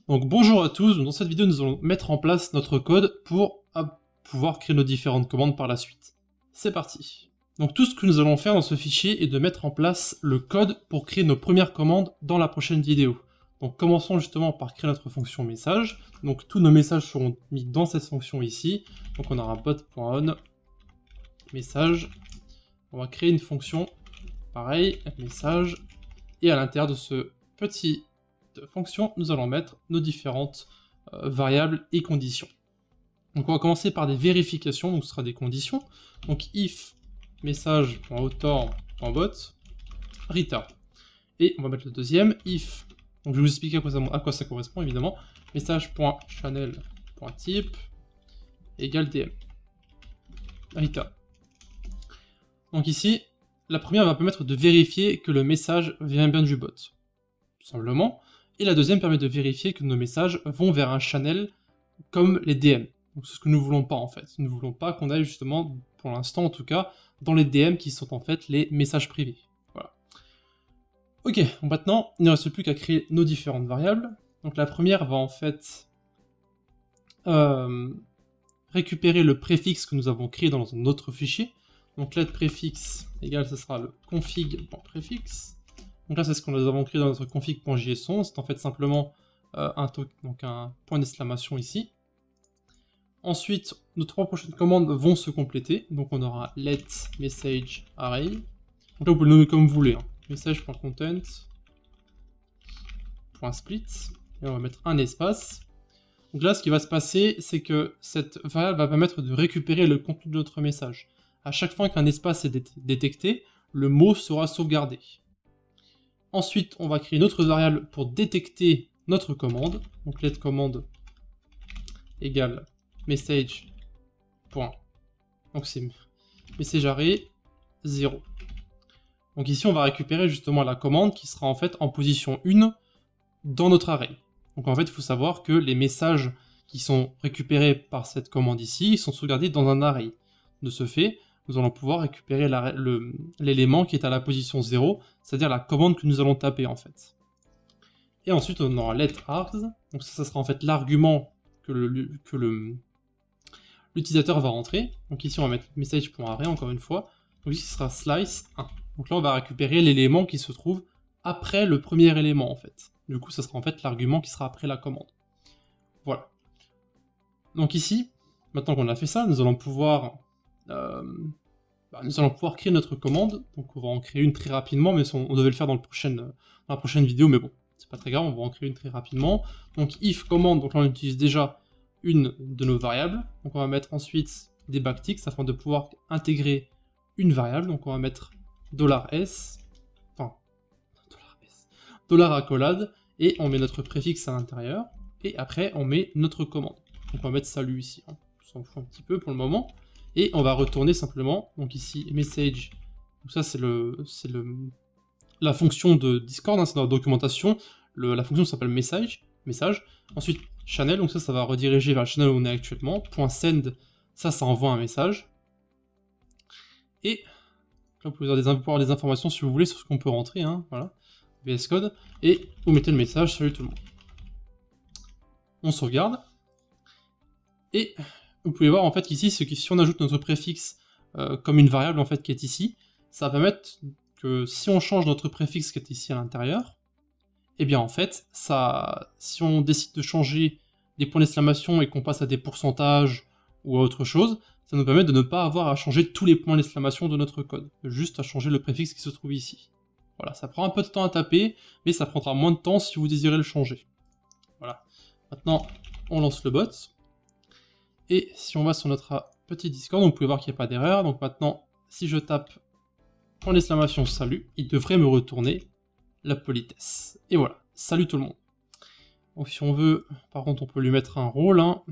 Donc bonjour à tous, dans cette vidéo nous allons mettre en place notre code pour pouvoir créer nos différentes commandes par la suite. C'est parti. Donc tout ce que nous allons faire dans ce fichier est de mettre en place le code pour créer nos premières commandes dans la prochaine vidéo. Donc commençons justement par créer notre fonction message. Donc tous nos messages seront mis dans cette fonction ici. Donc on aura bot.on message. On va créer une fonction, pareil, message. Et à l'intérieur de ce petit fonction, nous allons mettre nos différentes variables et conditions. Donc on va commencer par des vérifications, donc ce sera des conditions. Donc if message.author.bot return. Et on va mettre le deuxième, if, donc je vais vous expliquer à quoi ça correspond évidemment, message.channel.type égale dm. Return. Donc ici, la première va permettre de vérifier que le message vient bien du bot, tout simplement. Et la deuxième permet de vérifier que nos messages vont vers un channel comme les DM. Donc c'est ce que nous ne voulons pas en fait. Nous ne voulons pas qu'on aille justement, pour l'instant en tout cas, dans les DM qui sont en fait les messages privés. Voilà. Ok, donc maintenant, il ne reste plus qu'à créer nos différentes variables. Donc la première va en fait récupérer le préfixe que nous avons créé dans un autre fichier. Donc let préfixe égale, ce sera le config.préfixe. Donc là, c'est ce que nous avons créé dans notre config.json. C'est en fait simplement un point d'exclamation ici. Ensuite, nos trois prochaines commandes vont se compléter. Donc on aura let message array. Donc là, vous pouvez le nommer comme vous voulez. Hein. Message.content.split. Et on va mettre un espace. Donc là, ce qui va se passer, c'est que cette variable va permettre de récupérer le contenu de notre message. À chaque fois qu'un espace est détecté, le mot sera sauvegardé. Ensuite, on va créer une autre variable pour détecter notre commande. Donc let commande égale message. Donc c'est message array 0. Donc ici, on va récupérer justement la commande qui sera en fait en position 1 dans notre array. Donc en fait, il faut savoir que les messages qui sont récupérés par cette commande ici sont sauvegardés dans un array. De ce fait, nous allons pouvoir récupérer l'élément qui est à la position 0, c'est-à-dire la commande que nous allons taper en fait. Et ensuite on aura let args, donc ça sera en fait l'argument que l'utilisateur va rentrer. Donc ici on va mettre message.array encore une fois, donc ici ce sera slice 1. Donc là on va récupérer l'élément qui se trouve après le premier élément en fait. Du coup ça sera en fait l'argument qui sera après la commande. Voilà. Donc ici, maintenant qu'on a fait ça, nous allons pouvoir créer notre commande. Donc on va en créer une très rapidement, mais on devait le faire dans la prochaine vidéo, mais bon, c'est pas très grave, on va en créer une très rapidement. Donc if commande, donc là on utilise déjà une de nos variables. Donc on va mettre ensuite des backticks afin de pouvoir intégrer une variable. Donc on va mettre $s, $accolade, et on met notre préfixe à l'intérieur, et après on met notre commande. Donc on va mettre salut ici, hein. On s'en fout un petit peu pour le moment. Et on va retourner simplement, donc ici, message, donc ça c'est la fonction de Discord, hein, c'est dans la documentation, la fonction s'appelle message, ensuite channel, donc ça va rediriger vers le channel où on est actuellement, .send, ça envoie un message, et là vous pouvez avoir des informations si vous voulez sur ce qu'on peut rentrer, hein, voilà, VS Code, et vous mettez le message, salut tout le monde. On sauvegarde, et vous pouvez voir en fait qu'ici, si on ajoute notre préfixe comme une variable en fait qui est ici, ça va permettre que si on change notre préfixe qui est ici à l'intérieur, et bien en fait, si on décide de changer des points d'exclamation et qu'on passe à des pourcentages ou à autre chose, ça nous permet de ne pas avoir à changer tous les points d'exclamation de notre code, juste à changer le préfixe qui se trouve ici. Voilà, ça prend un peu de temps à taper, mais ça prendra moins de temps si vous désirez le changer. Voilà. Maintenant, on lance le bot. Et si on va sur notre petit Discord, vous pouvez voir qu'il n'y a pas d'erreur. Donc maintenant, si je tape point d'exclamation salut, il devrait me retourner la politesse. Et voilà, salut tout le monde. Donc si on veut, par contre, on peut lui mettre un rôle. Hein.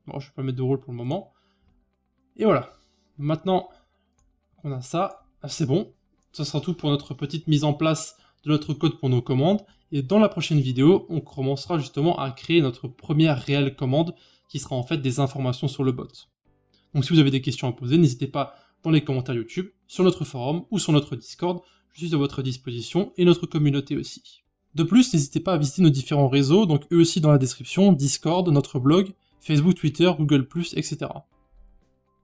Bon, je ne vais pas mettre de rôle pour le moment. Et voilà. Maintenant qu'on a ça, c'est bon. Ça sera tout pour notre petite mise en place de notre code pour nos commandes. Et dans la prochaine vidéo, on commencera justement à créer notre première réelle commande qui sera en fait des informations sur le bot. Donc si vous avez des questions à poser, n'hésitez pas dans les commentaires YouTube, sur notre forum ou sur notre Discord. Je suis à votre disposition et notre communauté aussi. De plus, n'hésitez pas à visiter nos différents réseaux, donc eux aussi dans la description, Discord, notre blog, Facebook, Twitter, Google+, etc.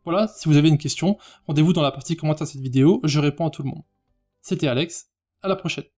Voilà, si vous avez une question, rendez-vous dans la partie commentaire de cette vidéo, je réponds à tout le monde. C'était Alex, à la prochaine.